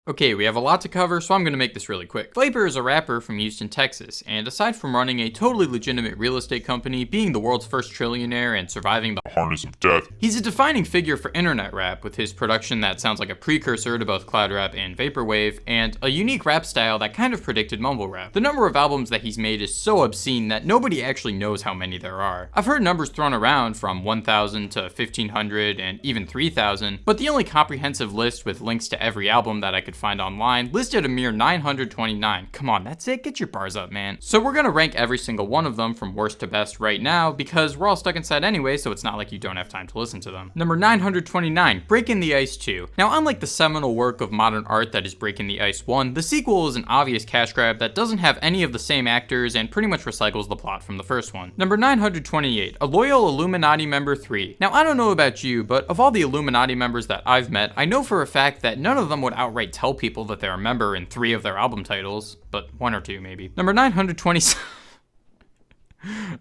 Okay, we have a lot to cover, so I'm gonna make this really quick. Viper is a rapper from Houston, Texas, and aside from running a totally legitimate real estate company, being the world's first trillionaire, and surviving the harness of death, he's a defining figure for internet rap, with his production that sounds like a precursor to both cloud rap and vaporwave, and a unique rap style that kind of predicted mumble rap. The number of albums that he's made is so obscene that nobody actually knows how many there are. I've heard numbers thrown around from 1,000 to 1,500 and even 3,000, but the only comprehensive list with links to every album that I could find online listed a mere 929. Come on, that's it? Get your bars up, man. So we're gonna rank every single one of them from worst to best right now because we're all stuck inside anyway, so it's not like you don't have time to listen to them. Number 929, Breaking the Ice 2. Now, unlike the seminal work of modern art that is Breaking the Ice 1, the sequel is an obvious cash grab that doesn't have any of the same actors and pretty much recycles the plot from the first one. Number 928, A Loyal Illuminati Member 3. Now, I don't know about you, but of all the Illuminati members that I've met, I know for a fact that none of them would outright tell people that they're a member in 3 of their album titles, but 1 or 2 maybe. Number 927.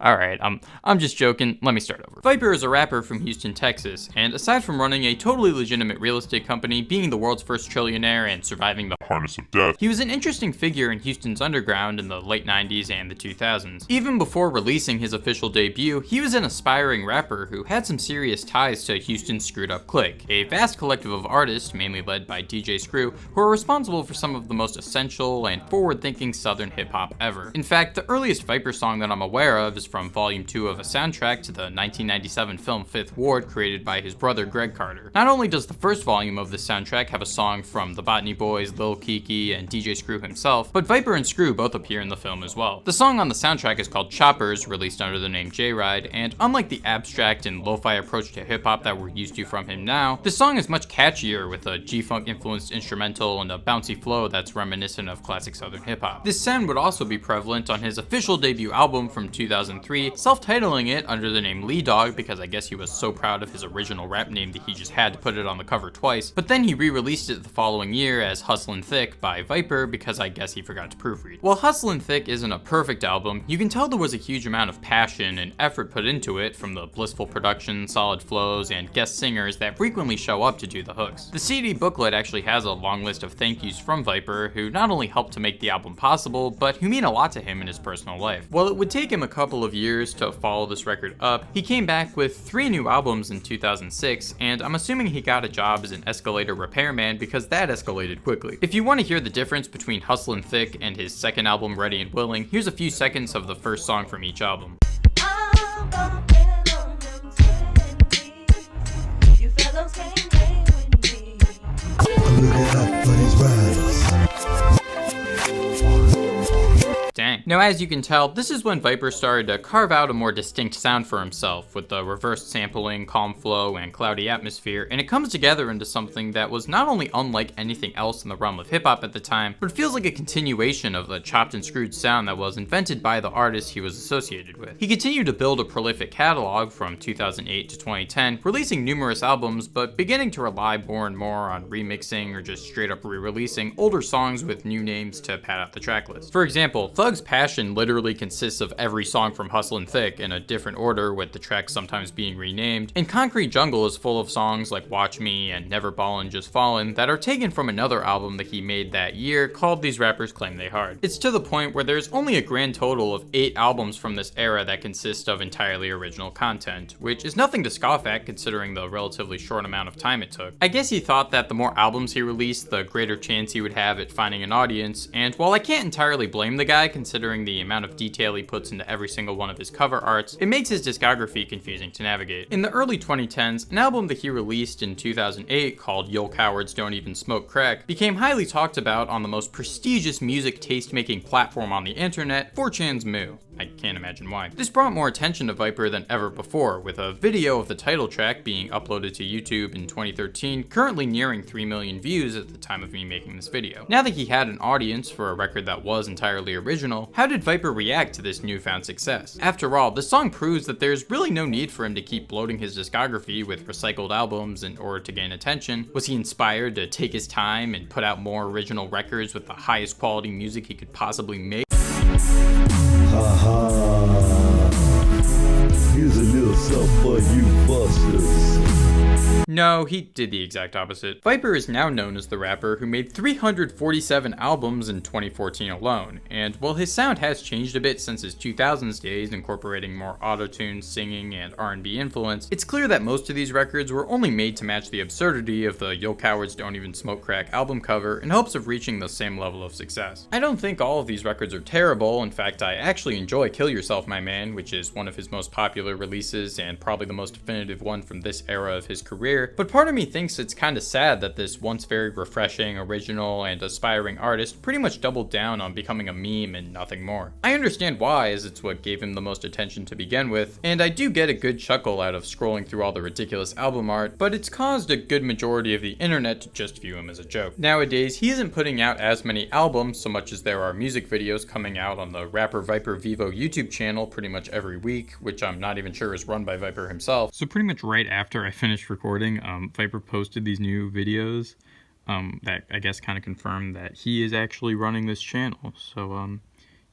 Alright, I'm just joking, let me start over. Viper is a rapper from Houston, Texas, and aside from running a totally legitimate real estate company, being the world's first trillionaire, and surviving the harness of death, he was an interesting figure in Houston's underground in the late 90s and the 2000s. Even before releasing his official debut, he was an aspiring rapper who had some serious ties to Houston's Screwed Up Clique, a vast collective of artists, mainly led by DJ Screw, who are responsible for some of the most essential and forward-thinking southern hip-hop ever. In fact, the earliest Viper song that I'm aware of is from Volume 2 of a soundtrack to the 1997 film Fifth Ward, created by his brother Greg Carter. Not only does the first volume of this soundtrack have a song from the Botany Boys, Lil Kiki, and DJ Screw himself, but Viper and Screw both appear in the film as well. The song on the soundtrack is called Choppers, released under the name J-Ride, and unlike the abstract and lo-fi approach to hip-hop that we're used to from him now, this song is much catchier with a G-Funk influenced instrumental and a bouncy flow that's reminiscent of classic southern hip-hop. This sound would also be prevalent on his official debut album from 2003, self-titling it under the name Lee Dog because I guess he was so proud of his original rap name that he just had to put it on the cover twice, but then he re-released it the following year as Hustlin' Thick by Viper because I guess he forgot to proofread. While Hustlin' Thick isn't a perfect album, you can tell there was a huge amount of passion and effort put into it from the blissful production, solid flows, and guest singers that frequently show up to do the hooks. The CD booklet actually has a long list of thank yous from Viper, who not only helped to make the album possible, but who mean a lot to him in his personal life. While it would take him a couple of years to follow this record up, he came back with 3 new albums in 2006, and I'm assuming he got a job as an escalator repairman because that escalated quickly. If you want to hear the difference between Hustlin' Thick and his second album Ready and Willing, here's a few seconds of the first song from each album. Dang. Now, as you can tell, this is when Viper started to carve out a more distinct sound for himself, with the reverse sampling, calm flow, and cloudy atmosphere, and it comes together into something that was not only unlike anything else in the realm of hip-hop at the time, but feels like a continuation of the chopped and screwed sound that was invented by the artist he was associated with. He continued to build a prolific catalog from 2008 to 2010, releasing numerous albums, but beginning to rely more and more on remixing or just straight up re-releasing older songs with new names to pad out the tracklist. For example, Thug's Passion literally consists of every song from Hustlin' Thick in a different order, with the tracks sometimes being renamed, and Concrete Jungle is full of songs like Watch Me and Never Ballin' Just Fallin' that are taken from another album that he made that year called These Rappers Claim They Hard. It's to the point where there's only a grand total of 8 albums from this era that consist of entirely original content, which is nothing to scoff at considering the relatively short amount of time it took. I guess he thought that the more albums he released, the greater chance he would have at finding an audience, and while I can't entirely blame the guy considering the amount of detail he puts into every single one of his cover arts, it makes his discography confusing to navigate. In the early 2010s, an album that he released in 2008 called Yo Cowards Don't Even Smoke Crack became highly talked about on the most prestigious music taste-making platform on the internet, 4chan's Moo. I can't imagine why. This brought more attention to Viper than ever before, with a video of the title track being uploaded to YouTube in 2013, currently nearing 3 million views at the time of me making this video. Now that he had an audience for a record that was entirely original, how did Viper react to this newfound success? After all, the song proves that there's really no need for him to keep bloating his discography with recycled albums in order to gain attention. Was he inspired to take his time and put out more original records with the highest quality music he could possibly make? Here's a little something for you busters. No, he did the exact opposite. Viper is now known as the rapper who made 347 albums in 2014 alone, and while his sound has changed a bit since his 2000s days, incorporating more auto-tune, singing, and R&B influence, it's clear that most of these records were only made to match the absurdity of the Yo Cowards Don't Even Smoke Crack album cover in hopes of reaching the same level of success. I don't think all of these records are terrible. In fact, I actually enjoy Kill Yourself My Man, which is one of his most popular releases and probably the most definitive one from this era of his career, but part of me thinks it's kinda sad that this once very refreshing, original, and aspiring artist pretty much doubled down on becoming a meme and nothing more. I understand why, as it's what gave him the most attention to begin with, and I do get a good chuckle out of scrolling through all the ridiculous album art, but it's caused a good majority of the internet to just view him as a joke. Nowadays, he isn't putting out as many albums so much as there are music videos coming out on the rapper Viper Vivo YouTube channel pretty much every week, which I'm not even sure is run by Viper himself. So pretty much right after I finished recording, Viper posted these new videos that I guess kind of confirmed that he is actually running this channel. So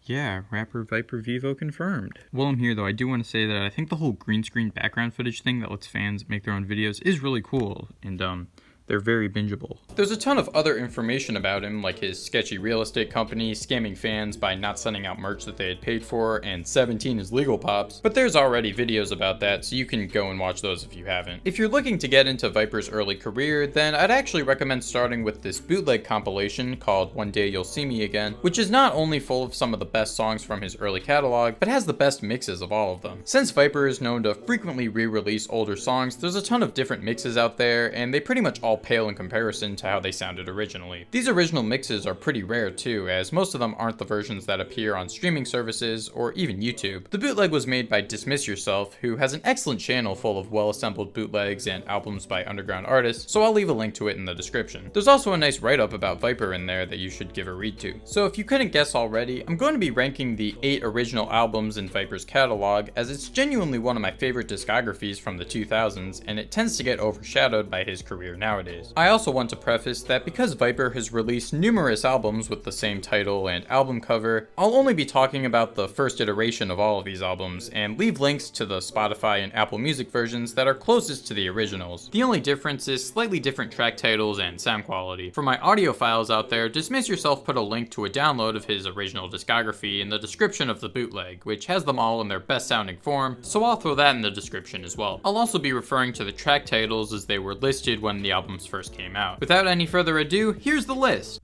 yeah, rapper Viper Vivo confirmed. While I'm here though, I do want to say that I think the whole green screen background footage thing that lets fans make their own videos is really cool, and they're very bingeable. There's a ton of other information about him, like his sketchy real estate company, scamming fans by not sending out merch that they had paid for, and 17 is legal pops, but there's already videos about that, so you can go and watch those if you haven't. If you're looking to get into Viper's early career, then I'd actually recommend starting with this bootleg compilation called One Day You'll See Me Again, which is not only full of some of the best songs from his early catalog, but has the best mixes of all of them. Since Viper is known to frequently re-release older songs, there's a ton of different mixes out there, and they pretty much all pale in comparison to how they sounded originally. These original mixes are pretty rare too, as most of them aren't the versions that appear on streaming services or even YouTube. The bootleg was made by Dismiss Yourself, who has an excellent channel full of well-assembled bootlegs and albums by underground artists, so I'll leave a link to it in the description. There's also a nice write-up about Viper in there that you should give a read to. So if you couldn't guess already, I'm going to be ranking the 8 original albums in Viper's catalog, as it's genuinely one of my favorite discographies from the 2000s, and it tends to get overshadowed by his career nowadays. I also want to preface that because Viper has released numerous albums with the same title and album cover, I'll only be talking about the first iteration of all of these albums, and leave links to the Spotify and Apple Music versions that are closest to the originals. The only difference is slightly different track titles and sound quality. For my audiophiles out there, Dismiss Yourself put a link to a download of his original discography in the description of the bootleg, which has them all in their best sounding form, so I'll throw that in the description as well. I'll also be referring to the track titles as they were listed when the albums first came out. Without any further ado, here's the list.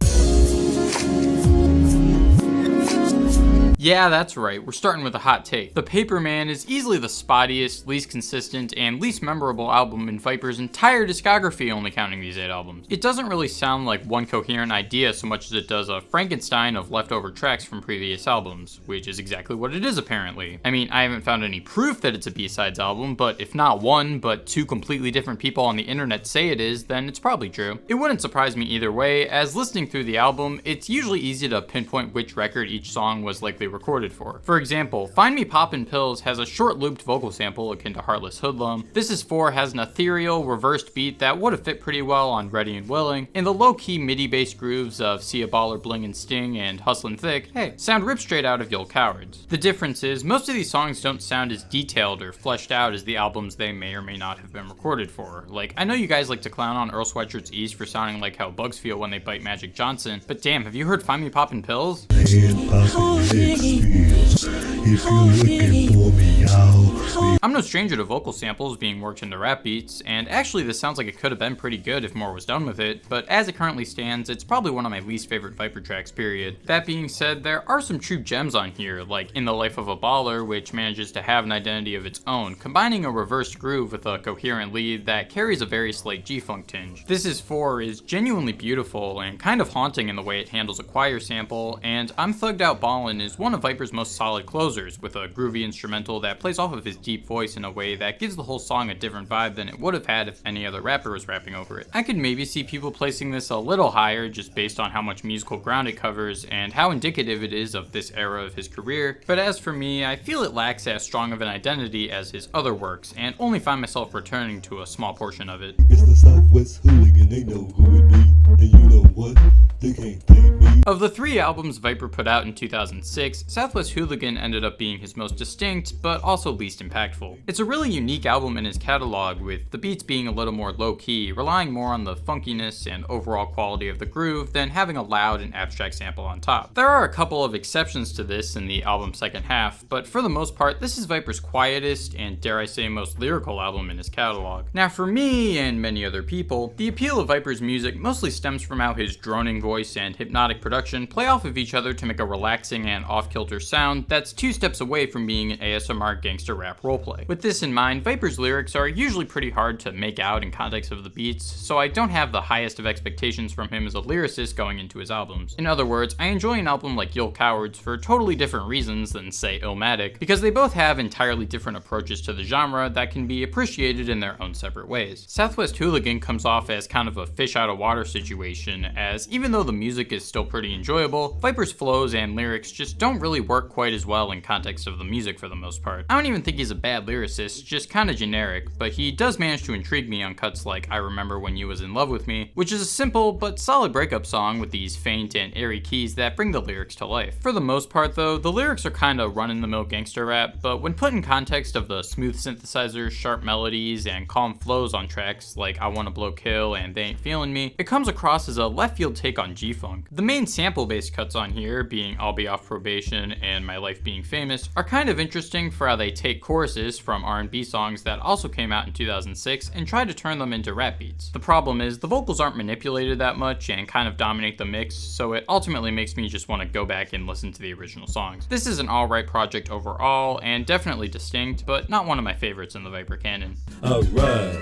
Yeah, that's right, we're starting with a hot take. The Paper Man is easily the spottiest, least consistent, and least memorable album in Viper's entire discography, only counting these 8 albums. It doesn't really sound like one coherent idea so much as it does a Frankenstein of leftover tracks from previous albums, which is exactly what it is apparently. I mean, I haven't found any proof that it's a B-sides album, but if not one, but 2 completely different people on the internet say it is, then it's probably true. It wouldn't surprise me either way, as listening through the album, it's usually easy to pinpoint which record each song was likely recorded for. For example, Find Me Poppin' Pills has a short looped vocal sample akin to Heartless Hoodlum. This Is 4 has an ethereal, reversed beat that would have fit pretty well on Ready and Willing, and the low-key MIDI-based grooves of See a Baller Bling and Sting and Hustlin' Thick, hey, sound ripped straight out of Yo Cowards. The difference is, most of these songs don't sound as detailed or fleshed out as the albums they may or may not have been recorded for. Like, I know you guys like to clown on Earl Sweatshirt's East for sounding like how bugs feel when they bite Magic Johnson, but damn, have you heard Find Me Poppin' Pills? If you're looking for me out. I'm no stranger to vocal samples being worked into rap beats, and actually this sounds like it could have been pretty good if more was done with it, but as it currently stands, it's probably one of my least favorite Viper tracks, period. That being said, there are some true gems on here, like In the Life of a Baller, which manages to have an identity of its own, combining a reversed groove with a coherent lead that carries a very slight G-funk tinge. This Is 4 is genuinely beautiful and kind of haunting in the way it handles a choir sample, and I'm Thugged Out Ballin' is one of Viper's most solid closers, with a groovy instrumental that plays off of his deep voice in a way that gives the whole song a different vibe than it would have had if any other rapper was rapping over it. I could maybe see people placing this a little higher just based on how much musical ground it covers and how indicative it is of this era of his career, but as for me, I feel it lacks as strong of an identity as his other works, and only find myself returning to a small portion of it. It's the Southwest Hooligan, they know who it be, and you know what? They can't beat me. Of the 3 albums Viper put out in 2006, Southwest Hooligan ended up being his most distinct, but also least impactful. It's a really unique album in his catalog, with the beats being a little more low-key, relying more on the funkiness and overall quality of the groove than having a loud and abstract sample on top. There are a couple of exceptions to this in the album's second half, but for the most part, this is Viper's quietest and, dare I say, most lyrical album in his catalog. Now for me, and many other people, the appeal of Viper's music mostly stems from how his droning voice and hypnotic production play off of each other to make a relaxing and off-kilter sound that's 2 steps away from being an ASMR gangster rap roleplay. With this in mind, Viper's lyrics are usually pretty hard to make out in context of the beats, so I don't have the highest of expectations from him as a lyricist going into his albums. In other words, I enjoy an album like You'll Cowards for totally different reasons than, say, Illmatic, because they both have entirely different approaches to the genre that can be appreciated in their own separate ways. Southwest Hooligan comes off as kind of a fish out of water situation, as even though the music is still pretty enjoyable, Viper's flows and lyrics just don't really work quite as well in context of the music for the most part. I don't even think he's a bad lyricist, just kinda generic, but he does manage to intrigue me on cuts like I Remember When You Was in Love With Me, which is a simple but solid breakup song with these faint and airy keys that bring the lyrics to life. For the most part though, the lyrics are kinda run-in-the-mill gangster rap, but when put in context of the smooth synthesizers, sharp melodies, and calm flows on tracks like I Wanna Blow Kill and They Ain't Feelin' Me, it comes across as a left field take on G-Funk. The main sample-based cuts on here, being I'll Be Off Probation and My Life Being Famous, are kind of interesting for how they take choruses from R&B songs that also came out in 2006 and try to turn them into rap beats. The problem is, the vocals aren't manipulated that much and kind of dominate the mix, so it ultimately makes me just want to go back and listen to the original songs. This is an alright project overall, and definitely distinct, but not one of my favorites in the Viper canon. Alright.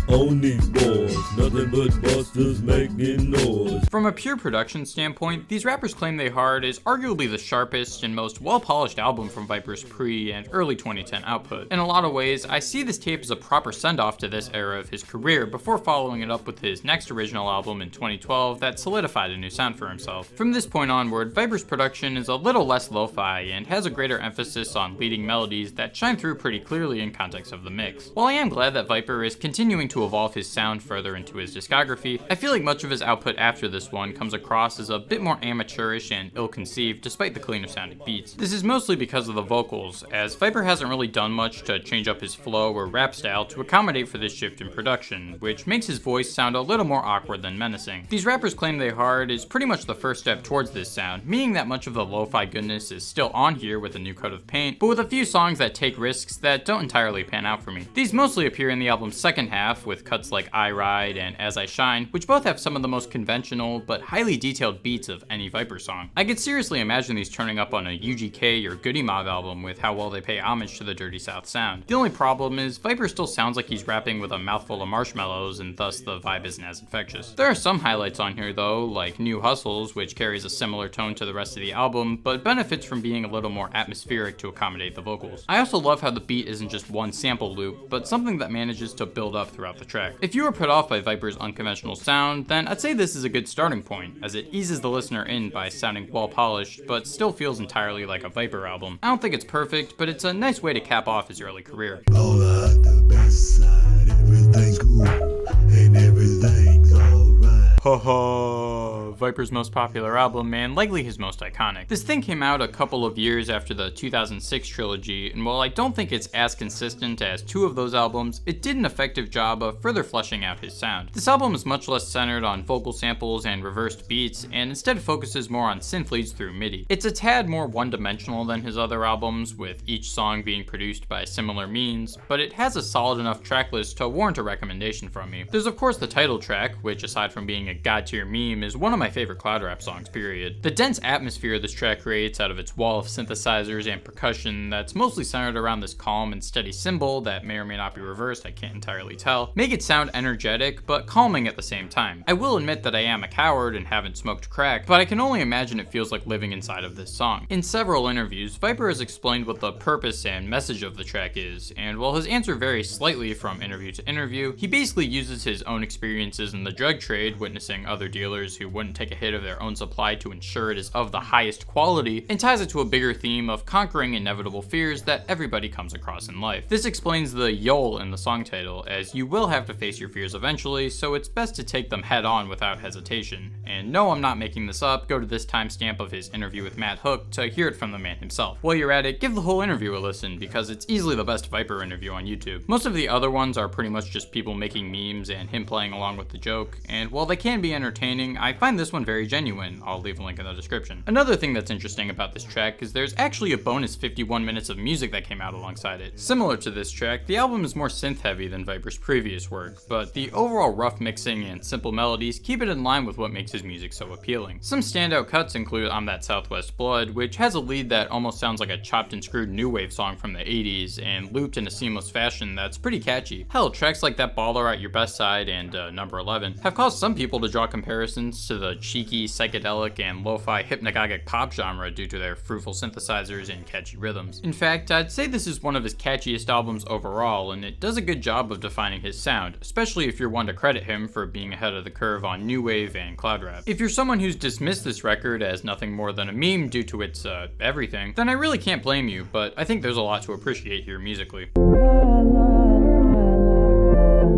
On these boards, nothing but busters making noise. From a pure production standpoint, these rappers claim they hard is arguably the sharpest and most well-polished album from Viper's pre- and early 2010 output. In a lot of ways, I see this tape as a proper send-off to this era of his career before following it up with his next original album in 2012 that solidified a new sound for himself. From this point onward, Viper's production is a little less lo-fi and has a greater emphasis on leading melodies that shine through pretty clearly in context of the mix. While I am glad that Viper is continuing to evolve his sound further into his discography, I feel like much of his output after this one comes across as a bit more amateurish and ill-conceived despite the cleaner sounding beats. This is mostly because of the vocals, as Viper hasn't really done much to change up his flow or rap style to accommodate for this shift in production, which makes his voice sound a little more awkward than menacing. These rappers claim they hard is pretty much the first step towards this sound, meaning that much of the lo-fi goodness is still on here with a new coat of paint, but with a few songs that take risks that don't entirely pan out for me. These mostly appear in the album's second half, with cuts like I Ride and As I Shine, which both have some of the most conventional but highly detailed beats of any Viper song. I could seriously imagine these turning up on a UGK or Goody Mob album with how well they pay homage to the Dirty South sound. The only problem is Viper still sounds like he's rapping with a mouthful of marshmallows, and thus the vibe isn't as infectious. There are some highlights on here though, like New Hustles, which carries a similar tone to the rest of the album, but benefits from being a little more atmospheric to accommodate the vocals. I also love how the beat isn't just one sample loop, but something that manages to build up throughout the track. If you were put off by Viper's unconventional sound, then I'd say this is a good starting point, as it eases the listener in by sounding well polished, but still feels entirely like a Viper album. I don't think it's perfect, but it's a nice way to cap off his early career. All out the best side, everything's cool, and everything's alright. Haha, Viper's most popular album and likely his most iconic. This thing came out a couple of years after the 2006 trilogy, and while I don't think it's as consistent as 2 of those albums, it did an effective job of further fleshing out his sound. This album is much less centered on vocal samples and reversed beats, and instead focuses more on synth leads through MIDI. It's a tad more one-dimensional than his other albums, with each song being produced by similar means, but it has a solid enough track list to warrant a recommendation from me. There's of course the title track, which aside from being a god-tier meme, is one of my favorite cloud rap songs, period. The dense atmosphere this track creates out of its wall of synthesizers and percussion that's mostly centered around this calm and steady cymbal that may or may not be reversed, I can't entirely tell, make it sound energetic but calming at the same time. I will admit that I am a coward and haven't smoked crack, but I can only imagine it feels like living inside of this song. In several interviews, Viper has explained what the purpose and message of the track is, and while his answer varies slightly from interview to interview, he basically uses his own experiences in the drug trade, witnessing other dealers who wouldn't wouldn't take a hit of their own supply to ensure it is of the highest quality, and ties it to a bigger theme of conquering inevitable fears that everybody comes across in life. This explains the "yol" in the song title, as you will have to face your fears eventually, so it's best to take them head on without hesitation. And no, I'm not making this up, go to this timestamp of his interview with Matt Hook to hear it from the man himself. While you're at it, give the whole interview a listen, because it's easily the best Viper interview on YouTube. Most of the other ones are pretty much just people making memes and him playing along with the joke, and while they can be entertaining, I find this one very genuine. I'll leave a link in the description. Another thing that's interesting about this track is there's actually a bonus 51 minutes of music that came out alongside it. Similar to this track, the album is more synth heavy than Viper's previous work, but the overall rough mixing and simple melodies keep it in line with what makes his music so appealing. Some standout cuts include "I'm That Southwest Blood," which has a lead that almost sounds like a chopped and screwed new wave song from the 80s and looped in a seamless fashion that's pretty catchy. Hell, tracks like "That Baller at Your Best Side" and Number 11 have caused some people to draw comparisons to the cheeky, psychedelic, and lo-fi hypnagogic pop genre due to their fruitful synthesizers and catchy rhythms. In fact, I'd say this is one of his catchiest albums overall, and it does a good job of defining his sound, especially if you're one to credit him for being ahead of the curve on new wave and cloud rap. If you're someone who's dismissed this record as nothing more than a meme due to its everything, then I really can't blame you, but I think there's a lot to appreciate here musically.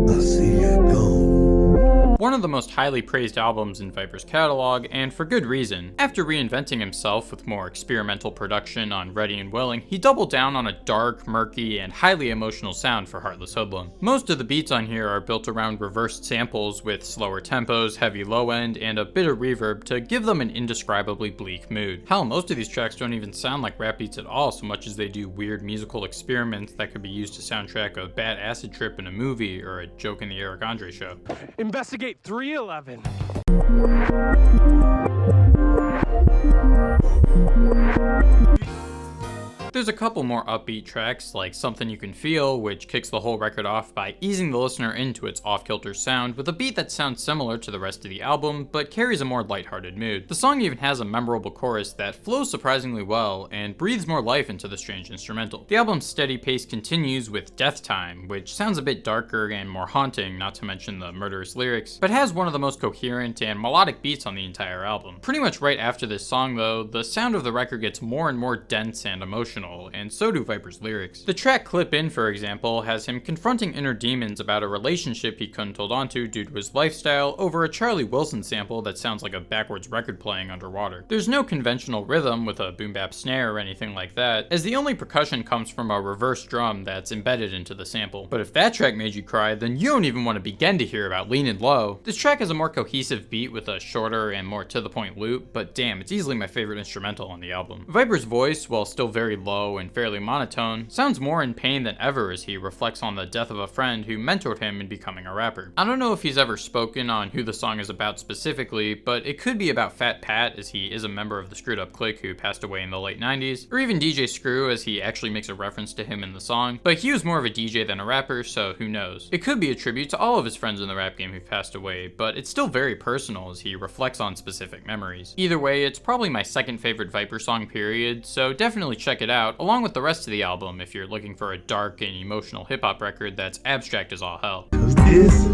I see it gone. One of the most highly praised albums in Viper's catalog, and for good reason. After reinventing himself with more experimental production on Ready and Willing, he doubled down on a dark, murky, and highly emotional sound for Heartless Hoodlum. Most of the beats on here are built around reversed samples with slower tempos, heavy low end, and a bit of reverb to give them an indescribably bleak mood. Hell, most of these tracks don't even sound like rap beats at all so much as they do weird musical experiments that could be used to soundtrack a bad acid trip in a movie or a joke in the Eric Andre show. Investigate 311. There's a couple more upbeat tracks, like Something You Can Feel, which kicks the whole record off by easing the listener into its off-kilter sound with a beat that sounds similar to the rest of the album, but carries a more lighthearted mood. The song even has a memorable chorus that flows surprisingly well and breathes more life into the strange instrumental. The album's steady pace continues with Death Time, which sounds a bit darker and more haunting, not to mention the murderous lyrics, but has one of the most coherent and melodic beats on the entire album. Pretty much right after this song though, the sound of the record gets more and more dense and emotional, and so do Viper's lyrics. The track Clip In, for example, has him confronting inner demons about a relationship he couldn't hold on to due to his lifestyle over a Charlie Wilson sample that sounds like a backwards record playing underwater. There's no conventional rhythm with a boom bap snare or anything like that, as the only percussion comes from a reverse drum that's embedded into the sample. But if that track made you cry, then you don't even want to begin to hear about Leanin' Low. This track has a more cohesive beat with a shorter and more to the point loop, but damn, it's easily my favorite instrumental on the album. Viper's voice, while still very low and fairly monotone, sounds more in pain than ever as he reflects on the death of a friend who mentored him in becoming a rapper. I don't know if he's ever spoken on who the song is about specifically, but it could be about Fat Pat, as he is a member of the Screwed Up Clique who passed away in the late 90s, or even DJ Screw, as he actually makes a reference to him in the song, but he was more of a DJ than a rapper, so who knows. It could be a tribute to all of his friends in the rap game who've passed away, but it's still very personal as he reflects on specific memories. Either way, it's probably my second favorite Viper song period, so definitely check it out, along with the rest of the album if you're looking for a dark and emotional hip-hop record that's abstract as all hell. 'Cause this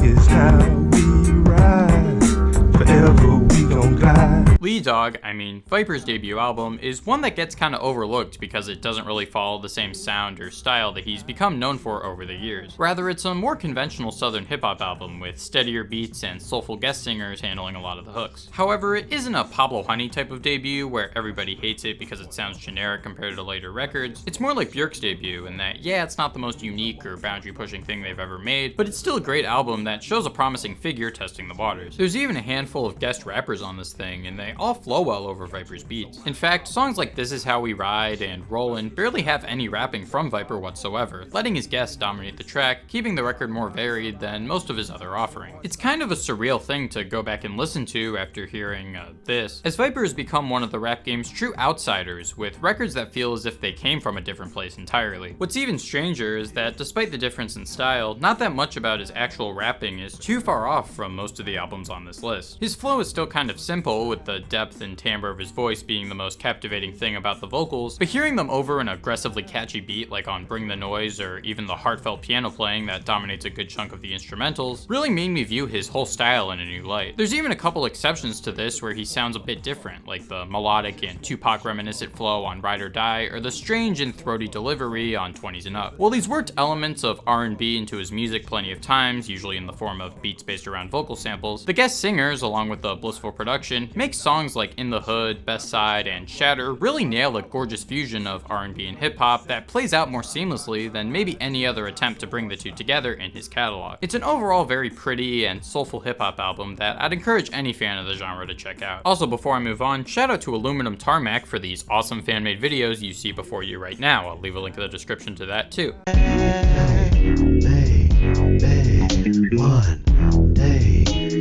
is how we rise. Forever we gon' glide. Lee Dog, Viper's debut album, is one that gets kinda overlooked because it doesn't really follow the same sound or style that he's become known for over the years. Rather, it's a more conventional southern hip-hop album with steadier beats and soulful guest singers handling a lot of the hooks. However, it isn't a Pablo Honey type of debut where everybody hates it because it sounds generic compared to later records. It's more like Björk's debut in that, yeah, it's not the most unique or boundary-pushing thing they've ever made, but it's still a great album that shows a promising figure testing the waters. There's even a handful of guest rappers on this thing, and they all flow well over Viper's beats. In fact, songs like This Is How We Ride and Rollin' barely have any rapping from Viper whatsoever, letting his guests dominate the track, keeping the record more varied than most of his other offerings. It's kind of a surreal thing to go back and listen to after hearing this, as Viper has become one of the rap game's true outsiders, with records that feel as if they came from a different place entirely. What's even stranger is that despite the difference in style, not that much about his actual rapping is too far off from most of the albums on this list. His flow is still kind of simple, with the depth and timbre of his voice being the most captivating thing about the vocals, but hearing them over an aggressively catchy beat like on Bring the Noise or even the heartfelt piano playing that dominates a good chunk of the instrumentals really made me view his whole style in a new light. There's even a couple exceptions to this where he sounds a bit different, like the melodic and Tupac reminiscent flow on Ride or Die or the strange and throaty delivery on 20s and Up. While he's worked elements of R&B into his music plenty of times, usually in the form of beats based around vocal samples, the guest singers, along with the blissful production, make songs like In the Hood, Best Side, and Shatter really nail a gorgeous fusion of R&B and hip-hop that plays out more seamlessly than maybe any other attempt to bring the two together in his catalog. It's an overall very pretty and soulful hip-hop album that I'd encourage any fan of the genre to check out. Also, before I move on, shout out to Aluminum Tarmac for these awesome fan-made videos you see before you right now. I'll leave a link in the description to that too.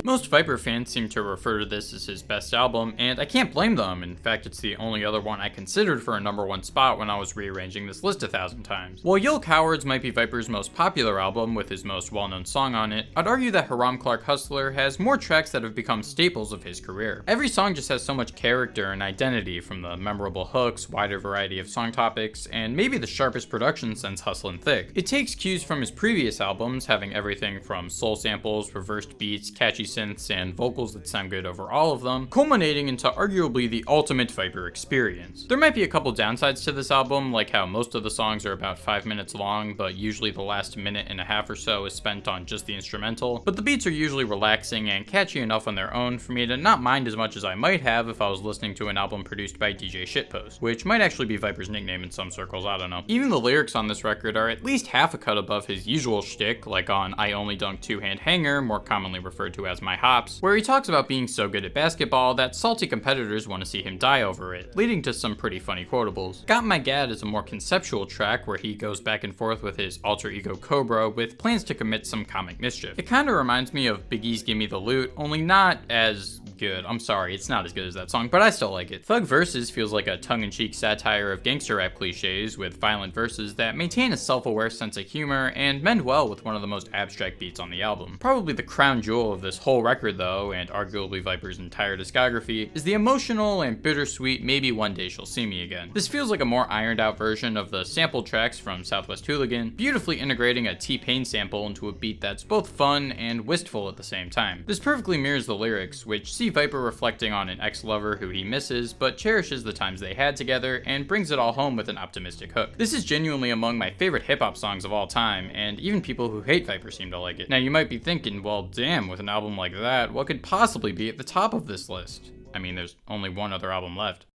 Most Viper fans seem to refer to this as his best album, and I can't blame them. In fact, it's the only other one I considered for a #1 spot when I was rearranging this list 1,000 times. While Yo Cowards might be Viper's most popular album with his most well-known song on it, I'd argue that Hiram Clarke Hustler has more tracks that have become staples of his career. Every song just has so much character and identity, from the memorable hooks, wider variety of song topics, and maybe the sharpest production since Hustlin' Thick. It takes cues from his previous albums, having everything from soul samples, reversed beats, catchy synths, and vocals that sound good over all of them, culminating into arguably the ultimate Viper experience. There might be a couple downsides to this album, like how most of the songs are about 5 minutes long, but usually the last minute and a half or so is spent on just the instrumental, but the beats are usually relaxing and catchy enough on their own for me to not mind as much as I might have if I was listening to an album produced by DJ Shitpost, which might actually be Viper's nickname in some circles, I don't know. Even the lyrics on this record are at least half a cut above his usual shtick, like on I Only Dunk Two-Hand Hanger, more commonly referred to as My Hops, where he talks about being so good at basketball that salty competitors want to see him die over it, leading to some pretty funny quotables. Got My Gad is a more conceptual track where he goes back and forth with his alter ego Cobra with plans to commit some comic mischief. It kinda reminds me of Big E's Gimme the Loot, only not as good. I'm sorry, it's not as good as that song, but I still like it. Thug Verses feels like a tongue-in-cheek satire of gangster rap cliches with violent verses that maintain a self-aware sense of humor and mend well with one of the most abstract beats on the album. Probably the crown jewel of this whole record though, and arguably Viper's entire discography, is the emotional and bittersweet Maybe One Day She'll See Me Again. This feels like a more ironed out version of the sample tracks from Southwest Hooligan, beautifully integrating a T-Pain sample into a beat that's both fun and wistful at the same time. This perfectly mirrors the lyrics, which see Viper reflecting on an ex-lover who he misses, but cherishes the times they had together, and brings it all home with an optimistic hook. This is genuinely among my favorite hip-hop songs of all time, and even people who hate Viper seem to like it. Now you might be thinking, well damn, with an album like that, what could possibly be at the top of this list? I mean, there's only one other album left.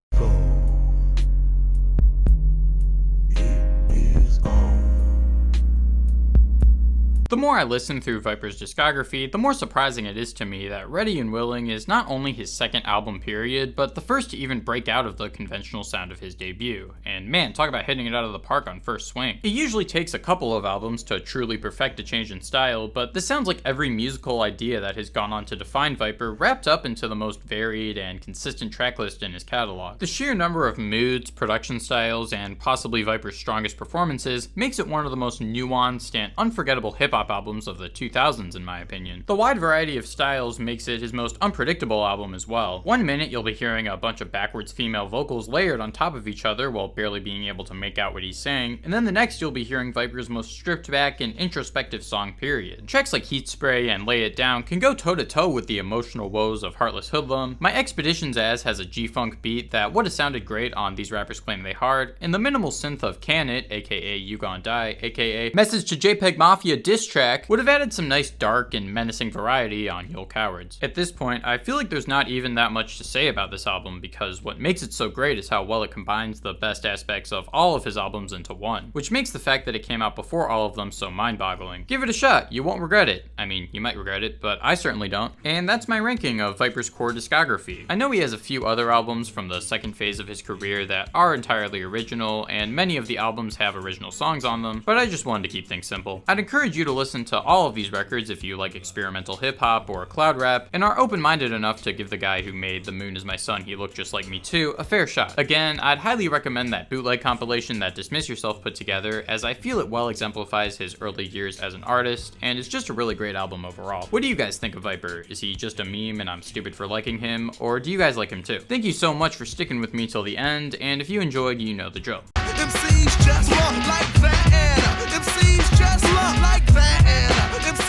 The more I listen through Viper's discography, the more surprising it is to me that Ready and Willing is not only his second album period, but the first to even break out of the conventional sound of his debut. And man, talk about hitting it out of the park on first swing. It usually takes a couple of albums to truly perfect a change in style, but this sounds like every musical idea that has gone on to define Viper wrapped up into the most varied and consistent tracklist in his catalog. The sheer number of moods, production styles, and possibly Viper's strongest performances makes it one of the most nuanced and unforgettable hip-hop albums of the 2000s in my opinion. The wide variety of styles makes it his most unpredictable album as well. One minute you'll be hearing a bunch of backwards female vocals layered on top of each other while barely being able to make out what he's saying, and then the next you'll be hearing Viper's most stripped back and introspective song period. Tracks like Heat Spray and Lay It Down can go toe to toe with the emotional woes of Heartless Hoodlum. My Expeditions As has a G-Funk beat that would have sounded great on These Rappers Claim They Hard, and the minimal synth of Can It, aka You Gon' Die, aka Message to JPEG Mafia diss track would have added some nice dark and menacing variety on Yo Cowards. At this point, I feel like there's not even that much to say about this album because what makes it so great is how well it combines the best aspects of all of his albums into one, which makes the fact that it came out before all of them so mind-boggling. Give it a shot, you won't regret it. I mean, you might regret it, but I certainly don't. And that's my ranking of Viper's core discography. I know he has a few other albums from the second phase of his career that are entirely original, and many of the albums have original songs on them, but I just wanted to keep things simple. I'd encourage you to listen to all of these records if you like experimental hip-hop or cloud rap, and are open-minded enough to give the guy who made The Moon Is My Son, He Looked Just Like Me Too a fair shot. Again, I'd highly recommend that bootleg compilation that Dismiss Yourself put together, as I feel it well exemplifies his early years as an artist, and it's just a really great album overall. What do you guys think of Viper? Is he just a meme and I'm stupid for liking him, or do you guys like him too? Thank you so much for sticking with me till the end, and if you enjoyed, you know the drill. MCs just look like that. MCs just look like that.